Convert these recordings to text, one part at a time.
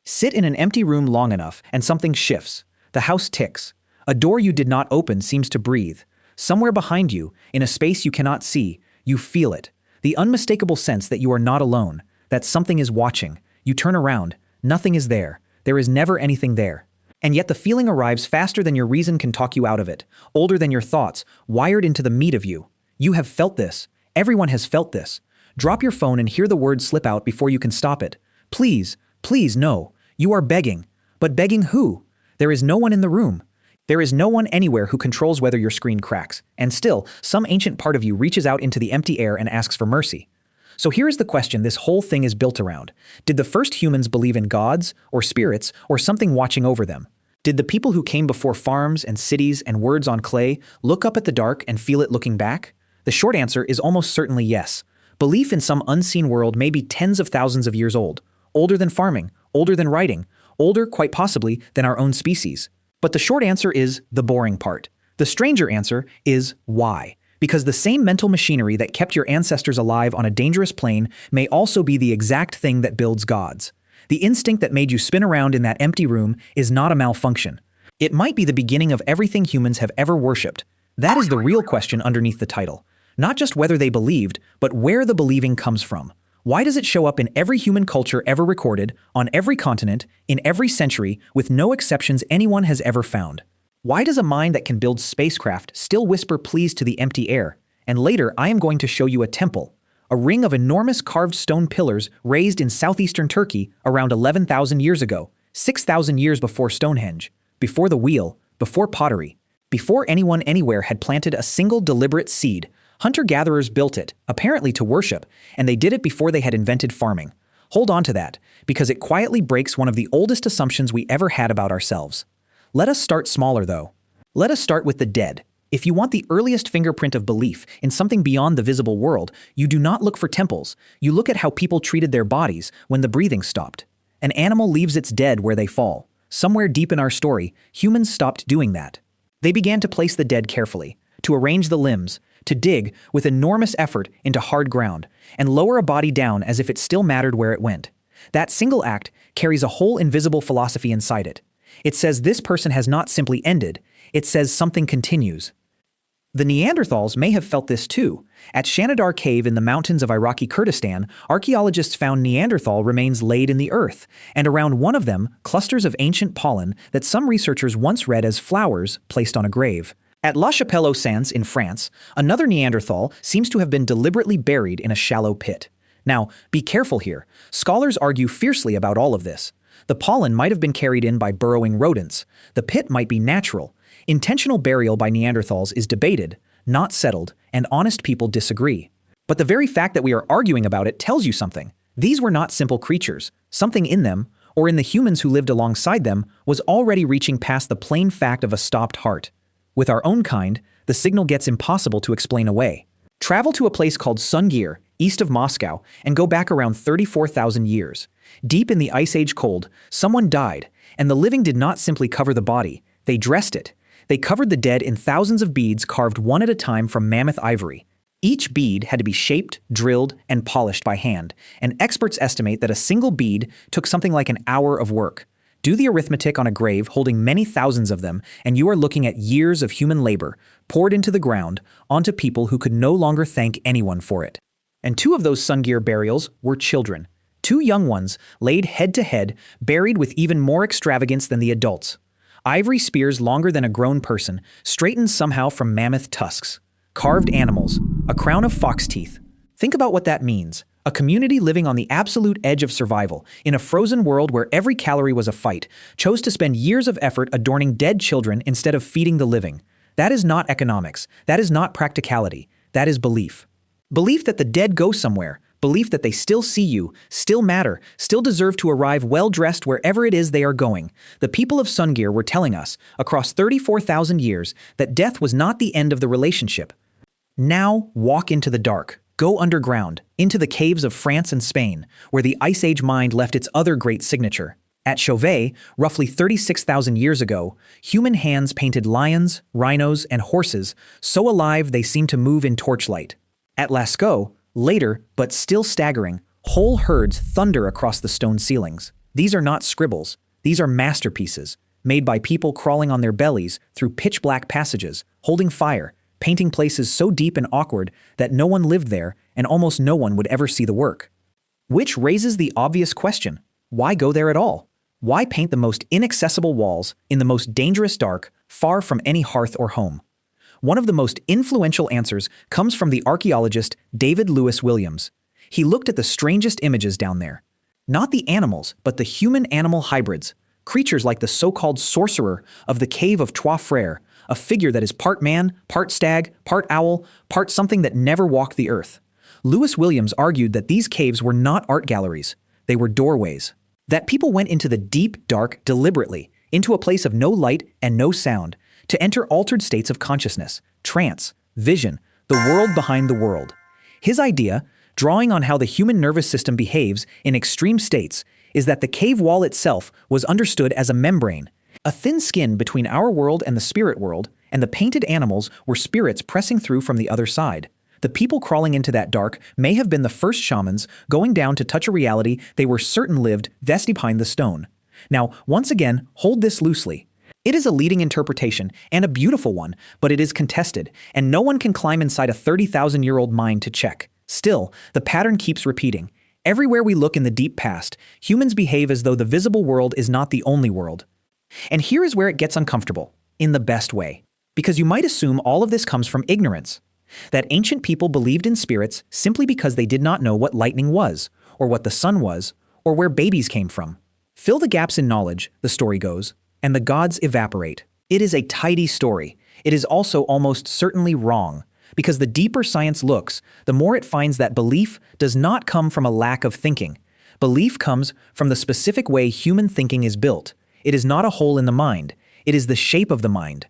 Sit in an empty room long enough and something shifts. The house ticks. A door you did not open seems to breathe. Somewhere behind you, in a space you cannot see, you feel it. The unmistakable sense that you are not alone, that something is watching. You turn around. Nothing is there. There is never anything there. And yet the feeling arrives faster than your reason can talk you out of it, older than your thoughts, wired into the meat of you. You have felt this. Everyone has felt this. Drop your phone and hear the words slip out before you can stop it. Please, please, no. You are begging. But begging who? There is no one in the room. There is no one anywhere who controls whether your screen cracks. And still, some ancient part of you reaches out into the empty air and asks for mercy. So here is the question this whole thing is built around. Did the first humans believe in gods, or spirits, or something watching over them? Did the people who came before farms and cities and words on clay look up at the dark and feel it looking back? The short answer is almost certainly yes. Belief in some unseen world may be tens of thousands of years old, older than farming, older than writing, older, quite possibly, than our own species. But the short answer is the boring part. The stranger answer is why. Because the same mental machinery that kept your ancestors alive on a dangerous plane may also be the exact thing that builds gods. The instinct that made you spin around in that empty room is not a malfunction. It might be the beginning of everything humans have ever worshipped. That is the real question underneath the title. Not just whether they believed, but where the believing comes from. Why does it show up in every human culture ever recorded, on every continent, in every century, with no exceptions anyone has ever found? Why does a mind that can build spacecraft still whisper please to the empty air? And later I am going to show you a temple, a ring of enormous carved stone pillars raised in southeastern Turkey around 11,000 years ago, 6,000 years before Stonehenge, before the wheel, before pottery, before anyone anywhere had planted a single deliberate seed. Hunter-gatherers built it, apparently to worship, and they did it before they had invented farming. Hold on to that, because it quietly breaks one of the oldest assumptions we ever had about ourselves. Let us start smaller, though. Let us start with the dead. If you want the earliest fingerprint of belief in something beyond the visible world, you do not look for temples. You look at how people treated their bodies when the breathing stopped. An animal leaves its dead where they fall. Somewhere deep in our story, humans stopped doing that. They began to place the dead carefully, to arrange the limbs, to dig with enormous effort into hard ground, and lower a body down as if it still mattered where it went. That single act carries a whole invisible philosophy inside it. It says this person has not simply ended, it says something continues. The Neanderthals may have felt this too. At Shanidar Cave in the mountains of Iraqi Kurdistan, archaeologists found Neanderthal remains laid in the earth, and around one of them, clusters of ancient pollen that some researchers once read as flowers placed on a grave. At La Chapelle-aux-Sands in France, another Neanderthal seems to have been deliberately buried in a shallow pit. Now, be careful here. Scholars argue fiercely about all of this. The pollen might have been carried in by burrowing rodents. The pit might be natural. Intentional burial by Neanderthals is debated, not settled, and honest people disagree. But the very fact that we are arguing about it tells you something. These were not simple creatures. Something in them, or in the humans who lived alongside them, was already reaching past the plain fact of a stopped heart. With our own kind, the signal gets impossible to explain away. Travel to a place called Sungir, east of Moscow, and go back around 34,000 years. Deep in the Ice Age cold, someone died, and the living did not simply cover the body, they dressed it. They covered the dead in thousands of beads carved one at a time from mammoth ivory. Each bead had to be shaped, drilled, and polished by hand, and experts estimate that a single bead took something like an hour of work. Do the arithmetic on a grave holding many thousands of them, and you are looking at years of human labor poured into the ground onto people who could no longer thank anyone for it. And two of those Sungir burials were children. Two young ones, laid head to head, buried with even more extravagance than the adults. Ivory spears longer than a grown person, straightened somehow from mammoth tusks. Carved animals, a crown of fox teeth. Think about what that means. A community living on the absolute edge of survival, in a frozen world where every calorie was a fight, chose to spend years of effort adorning dead children instead of feeding the living. That is not economics. That is not practicality. That is belief. Belief that the dead go somewhere. Belief that they still see you, still matter, still deserve to arrive well-dressed wherever it is they are going. The people of Sungir were telling us, across 34,000 years, that death was not the end of the relationship. Now, walk into the dark. Go underground, into the caves of France and Spain, where the Ice Age mind left its other great signature. At Chauvet, roughly 36,000 years ago, human hands painted lions, rhinos, and horses, so alive they seemed to move in torchlight. At Lascaux, later, but still staggering, whole herds thunder across the stone ceilings. These are not scribbles. These are masterpieces, made by people crawling on their bellies through pitch-black passages, holding fire, painting places so deep and awkward that no one lived there and almost no one would ever see the work. Which raises the obvious question, why go there at all? Why paint the most inaccessible walls in the most dangerous dark, far from any hearth or home? One of the most influential answers comes from the archaeologist David Lewis Williams. He looked at the strangest images down there. Not the animals, but the human-animal hybrids, creatures like the so-called sorcerer of the Cave of Trois Frères, a figure that is part man, part stag, part owl, part something that never walked the earth. Lewis Williams argued that these caves were not art galleries, they were doorways. That people went into the deep dark deliberately, into a place of no light and no sound, to enter altered states of consciousness, trance, vision, the world behind the world. His idea, drawing on how the human nervous system behaves in extreme states, is that the cave wall itself was understood as a membrane, a thin skin between our world and the spirit world, and the painted animals were spirits pressing through from the other side. The people crawling into that dark may have been the first shamans going down to touch a reality they were certain lived vested behind the stone. Now, once again, hold this loosely. It is a leading interpretation, and a beautiful one, but it is contested, and no one can climb inside a 30,000-year-old mind to check. Still, the pattern keeps repeating. Everywhere we look in the deep past, humans behave as though the visible world is not the only world. And here is where it gets uncomfortable, in the best way. Because you might assume all of this comes from ignorance. That ancient people believed in spirits simply because they did not know what lightning was, or what the sun was, or where babies came from. Fill the gaps in knowledge, the story goes, and the gods evaporate. It is a tidy story. It is also almost certainly wrong, because the deeper science looks, the more it finds that belief does not come from a lack of thinking. Belief comes from the specific way human thinking is built. It is not a hole in the mind. It is the shape of the mind.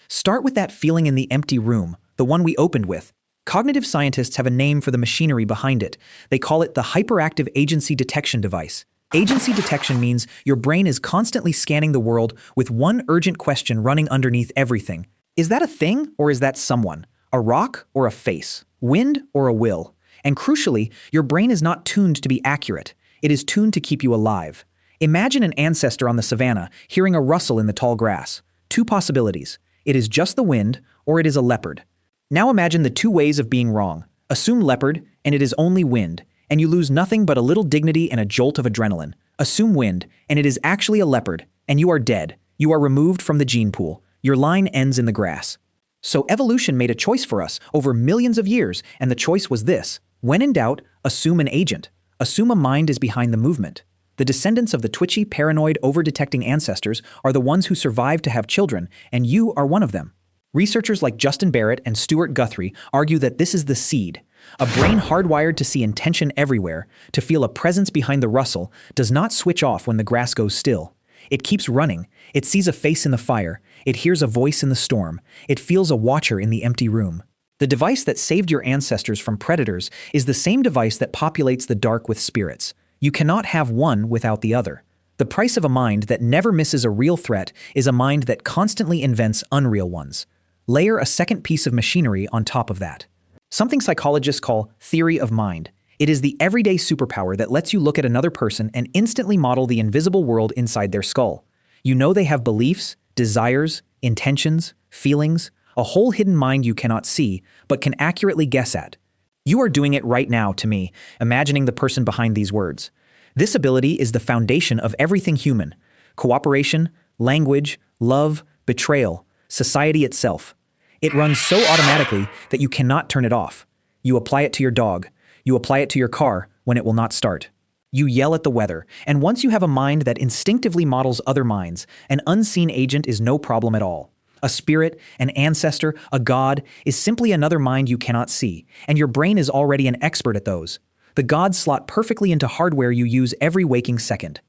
Start with that feeling in the empty room, the one we opened with. Cognitive scientists have a name for the machinery behind it. They call it the hyperactive agency detection device. Agency detection means your brain is constantly scanning the world with one urgent question running underneath everything. Is that a thing or is that someone? A rock or a face? Wind or a will? And crucially, your brain is not tuned to be accurate. It is tuned to keep you alive. Imagine an ancestor on the savannah hearing a rustle in the tall grass. Two possibilities. It is just the wind or it is a leopard. Now imagine the two ways of being wrong. Assume leopard and it is only wind, and you lose nothing but a little dignity and a jolt of adrenaline. Assume wind, and it is actually a leopard, and you are dead. You are removed from the gene pool. Your line ends in the grass. So evolution made a choice for us over millions of years, and the choice was this. When in doubt, assume an agent. Assume a mind is behind the movement. The descendants of the twitchy, paranoid, over-detecting ancestors are the ones who survived to have children, and you are one of them. Researchers like Justin Barrett and Stuart Guthrie argue that this is the seed. A brain hardwired to see intention everywhere, to feel a presence behind the rustle, does not switch off when the grass goes still. It keeps running. It sees a face in the fire. It hears a voice in the storm. It feels a watcher in the empty room. The device that saved your ancestors from predators is the same device that populates the dark with spirits. You cannot have one without the other. The price of a mind that never misses a real threat is a mind that constantly invents unreal ones. Layer a second piece of machinery on top of that. Something psychologists call theory of mind. It is the everyday superpower that lets you look at another person and instantly model the invisible world inside their skull. You know they have beliefs, desires, intentions, feelings, a whole hidden mind you cannot see, but can accurately guess at. You are doing it right now to me, imagining the person behind these words. This ability is the foundation of everything human. Cooperation, language, love, betrayal, society itself. It runs so automatically that you cannot turn it off. You apply it to your dog. You apply it to your car when it will not start. You yell at the weather, and once you have a mind that instinctively models other minds, an unseen agent is no problem at all. A spirit, an ancestor, a god is simply another mind you cannot see, and your brain is already an expert at those. The gods slot perfectly into hardware you use every waking second.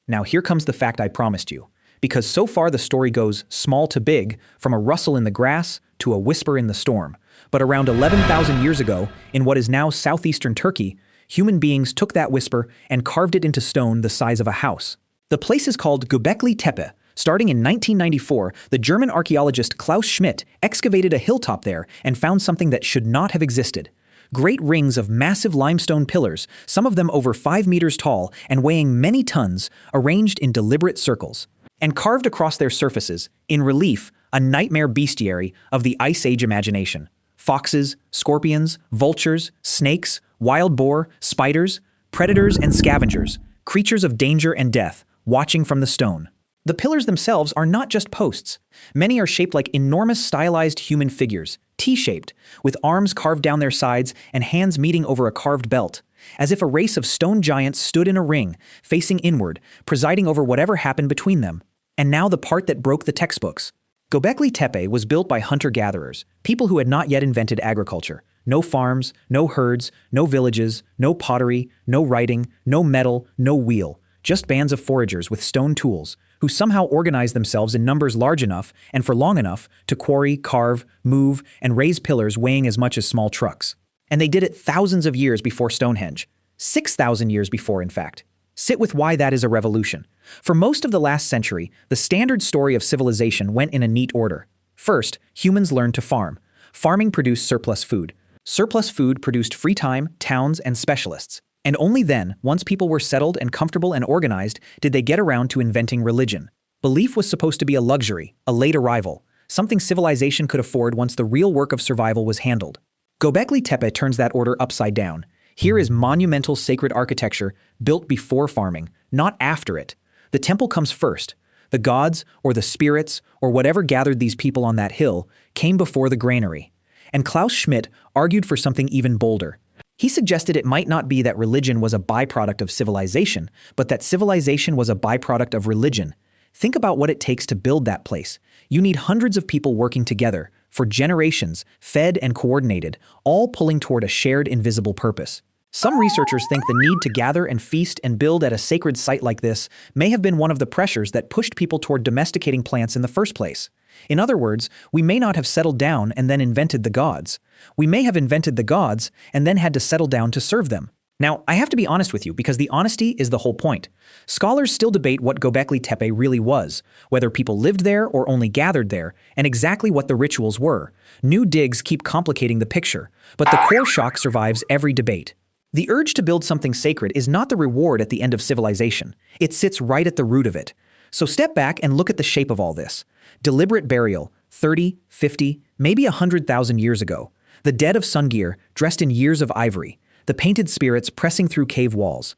Now here comes the fact I promised you. Because so far the story goes small to big, from a rustle in the grass to a whisper in the storm. But around 11,000 years ago, in what is now southeastern Turkey, human beings took that whisper and carved it into stone the size of a house. The place is called Göbekli Tepe. Starting in 1994, the German archaeologist Klaus Schmidt excavated a hilltop there and found something that should not have existed. Great rings of massive limestone pillars, some of them over 5 meters tall and weighing many tons, arranged in deliberate circles. And carved across their surfaces, in relief, a nightmare bestiary of the Ice Age imagination. Foxes, scorpions, vultures, snakes, wild boar, spiders, predators and scavengers, creatures of danger and death, watching from the stone. The pillars themselves are not just posts. Many are shaped like enormous stylized human figures, T-shaped, with arms carved down their sides and hands meeting over a carved belt, as if a race of stone giants stood in a ring, facing inward, presiding over whatever happened between them. And now the part that broke the textbooks. Göbekli Tepe was built by hunter-gatherers, people who had not yet invented agriculture. No farms, no herds, no villages, no pottery, no writing, no metal, no wheel. Just bands of foragers with stone tools, who somehow organized themselves in numbers large enough and for long enough to quarry, carve, move, and raise pillars weighing as much as small trucks. And they did it thousands of years before Stonehenge. 6,000 years before, in fact. Sit with why that is a revolution. For most of the last century, the standard story of civilization went in a neat order. First, humans learned to farm. Farming produced surplus food. Surplus food produced free time, towns, and specialists. And only then, once people were settled and comfortable and organized, did they get around to inventing religion. Belief was supposed to be a luxury, a late arrival, something civilization could afford once the real work of survival was handled. Göbekli Tepe turns that order upside down. Here is monumental sacred architecture built before farming, not after it. The temple comes first. The gods, or the spirits, or whatever gathered these people on that hill, came before the granary. And Klaus Schmidt argued for something even bolder. He suggested it might not be that religion was a byproduct of civilization, but that civilization was a byproduct of religion. Think about what it takes to build that place. You need hundreds of people working together, for generations, fed and coordinated, all pulling toward a shared invisible purpose. Some researchers think the need to gather and feast and build at a sacred site like this may have been one of the pressures that pushed people toward domesticating plants in the first place. In other words, we may not have settled down and then invented the gods. We may have invented the gods and then had to settle down to serve them. Now, I have to be honest with you because the honesty is the whole point. Scholars still debate what Göbekli Tepe really was, whether people lived there or only gathered there, and exactly what the rituals were. New digs keep complicating the picture, but the core shock survives every debate. The urge to build something sacred is not the reward at the end of civilization. It sits right at the root of it. So step back and look at the shape of all this. Deliberate burial, 30, 50, maybe 100,000 years ago. The dead of Sungir, dressed in years of ivory. The painted spirits pressing through cave walls.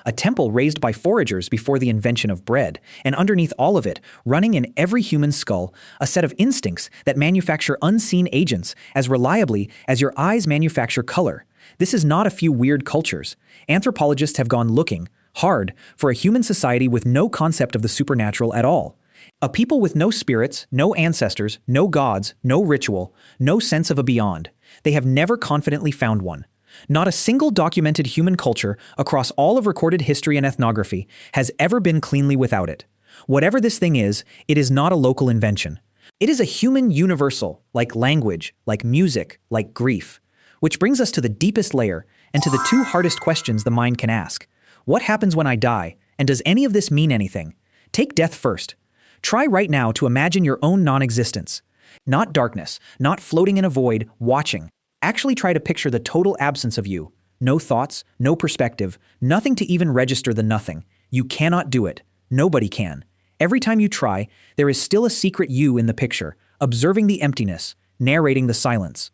A temple raised by foragers before the invention of bread, and underneath all of it, running in every human skull, a set of instincts that manufacture unseen agents as reliably as your eyes manufacture color. This is not a few weird cultures. Anthropologists have gone looking hard for a human society with no concept of the supernatural at all. A people with no spirits, no ancestors, no gods, no ritual, no sense of a beyond. They have never confidently found one. Not a single documented human culture across all of recorded history and ethnography has ever been cleanly without it. Whatever this thing is, it is not a local invention. It is a human universal, like language, like music, like grief. Which brings us to the deepest layer and to the two hardest questions the mind can ask. What happens when I die, and does any of this mean anything? Take death first. Try right now to imagine your own non-existence. Not darkness, not floating in a void, watching. Actually try to picture the total absence of you. No thoughts, no perspective, nothing to even register the nothing. You cannot do it. Nobody can. Every time you try, there is still a secret you in the picture, observing the emptiness, narrating the silence.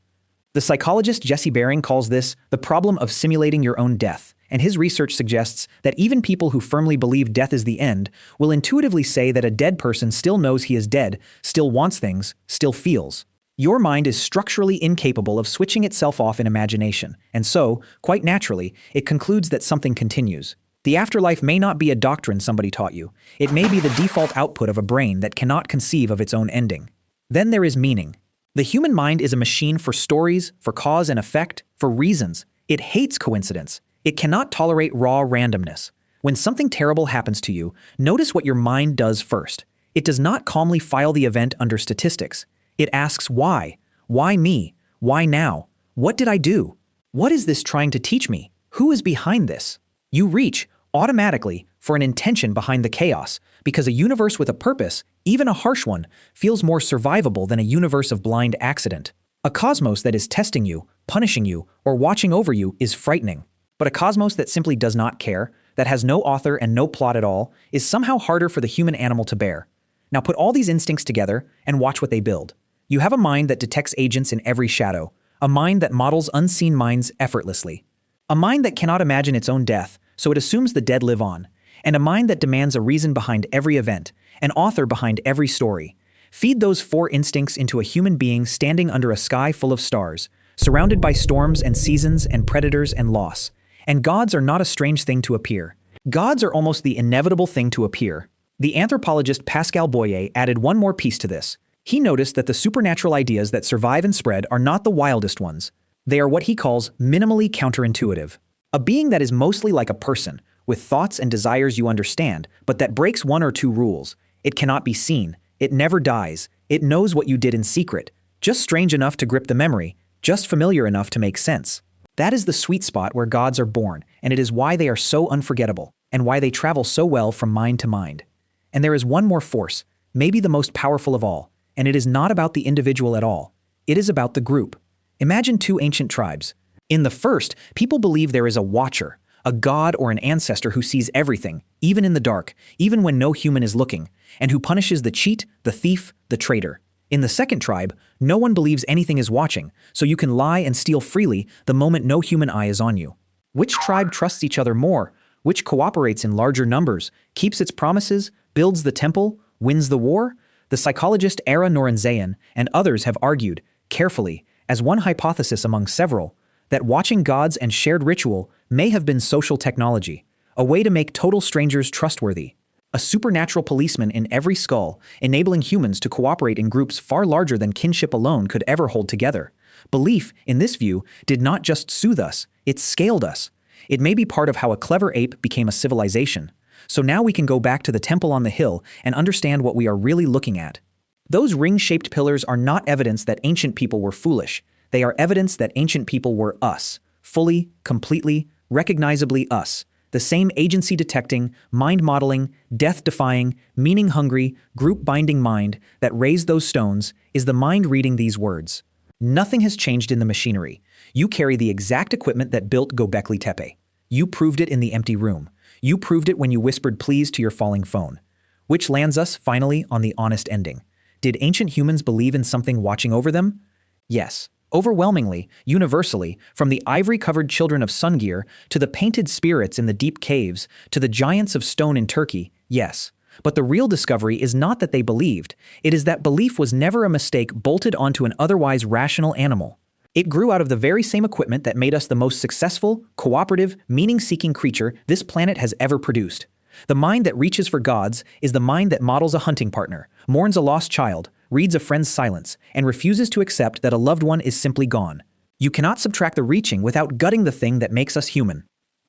The psychologist Jesse Bering calls this the problem of simulating your own death, and his research suggests that even people who firmly believe death is the end will intuitively say that a dead person still knows he is dead, still wants things, still feels. Your mind is structurally incapable of switching itself off in imagination, and so, quite naturally, it concludes that something continues. The afterlife may not be a doctrine somebody taught you. It may be the default output of a brain that cannot conceive of its own ending. Then there is meaning. The human mind is a machine for stories, for cause and effect, for reasons. It hates coincidence. It cannot tolerate raw randomness. When something terrible happens to you, notice what your mind does first. It does not calmly file the event under statistics. It asks why? Why me? Why now? What did I do? What is this trying to teach me? Who is behind this? You reach, automatically, for an intention behind the chaos, because a universe with a purpose, even a harsh one, feels more survivable than a universe of blind accident. A cosmos that is testing you, punishing you, or watching over you is frightening. But a cosmos that simply does not care, that has no author and no plot at all, is somehow harder for the human animal to bear. Now put all these instincts together and watch what they build. You have a mind that detects agents in every shadow, a mind that models unseen minds effortlessly, a mind that cannot imagine its own death, so it assumes the dead live on, and a mind that demands a reason behind every event, an author behind every story. Feed those four instincts into a human being standing under a sky full of stars, surrounded by storms and seasons and predators and loss. And gods are not a strange thing to appear. Gods are almost the inevitable thing to appear. The anthropologist Pascal Boyer added one more piece to this. He noticed that the supernatural ideas that survive and spread are not the wildest ones. They are what he calls minimally counterintuitive. A being that is mostly like a person, with thoughts and desires you understand, but that breaks one or two rules. It cannot be seen. It never dies. It knows what you did in secret. Just strange enough to grip the memory. Just familiar enough to make sense. That is the sweet spot where gods are born, and it is why they are so unforgettable, and why they travel so well from mind to mind. And there is one more force, maybe the most powerful of all, and it is not about the individual at all. It is about the group. Imagine two ancient tribes. In the first, people believe there is a watcher, a god or an ancestor who sees everything, even in the dark, even when no human is looking, and who punishes the cheat, the thief, the traitor. In the second tribe, no one believes anything is watching, so you can lie and steal freely the moment no human eye is on you. Which tribe trusts each other more? Which cooperates in larger numbers, keeps its promises, builds the temple, wins the war? The psychologist Ara Norenzayan and others have argued, carefully, as one hypothesis among several, that watching gods and shared ritual may have been social technology, a way to make total strangers trustworthy. A supernatural policeman in every skull, enabling humans to cooperate in groups far larger than kinship alone could ever hold together. Belief, in this view, did not just soothe us, it scaled us. It may be part of how a clever ape became a civilization. So now we can go back to the temple on the hill and understand what we are really looking at. Those ring-shaped pillars are not evidence that ancient people were foolish. They are evidence that ancient people were us, fully, completely, recognizably us. The same agency-detecting, mind-modeling, death-defying, meaning-hungry, group-binding mind that raised those stones is the mind reading these words. Nothing has changed in the machinery. You carry the exact equipment that built Göbekli Tepe. You proved it in the empty room. You proved it when you whispered please to your falling phone. Which lands us, finally, on the honest ending. Did ancient humans believe in something watching over them? Yes. Overwhelmingly, universally, from the ivory-covered children of Sungir to the painted spirits in the deep caves to the giants of stone in Turkey, yes. But the real discovery is not that they believed. It is that belief was never a mistake bolted onto an otherwise rational animal. It grew out of the very same equipment that made us the most successful, cooperative, meaning-seeking creature this planet has ever produced. The mind that reaches for gods is the mind that models a hunting partner, mourns a lost child, reads a friend's silence, and refuses to accept that a loved one is simply gone. You cannot subtract the reaching without gutting the thing that makes us human.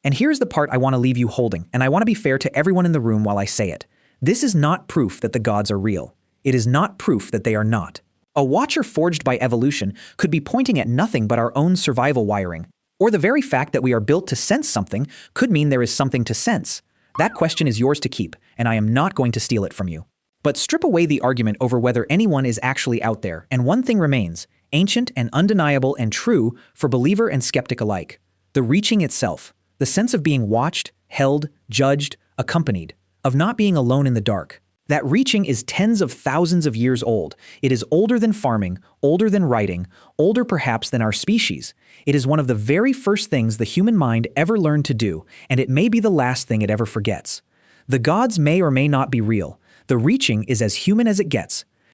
And here's the part I want to leave you holding, and I want to be fair to everyone in the room while I say it. This is not proof that the gods are real. It is not proof that they are not. A watcher forged by evolution could be pointing at nothing but our own survival wiring. Or the very fact that we are built to sense something could mean there is something to sense. That question is yours to keep, and I am not going to steal it from you. But strip away the argument over whether anyone is actually out there, and one thing remains, ancient and undeniable and true for believer and skeptic alike. The reaching itself, the sense of being watched, held, judged, accompanied, of not being alone in the dark. That reaching is tens of thousands of years old. It is older than farming, older than writing, older perhaps than our species. It is one of the very first things the human mind ever learned to do, and it may be the last thing it ever forgets. The gods may or may not be real. The reaching is as human as it gets,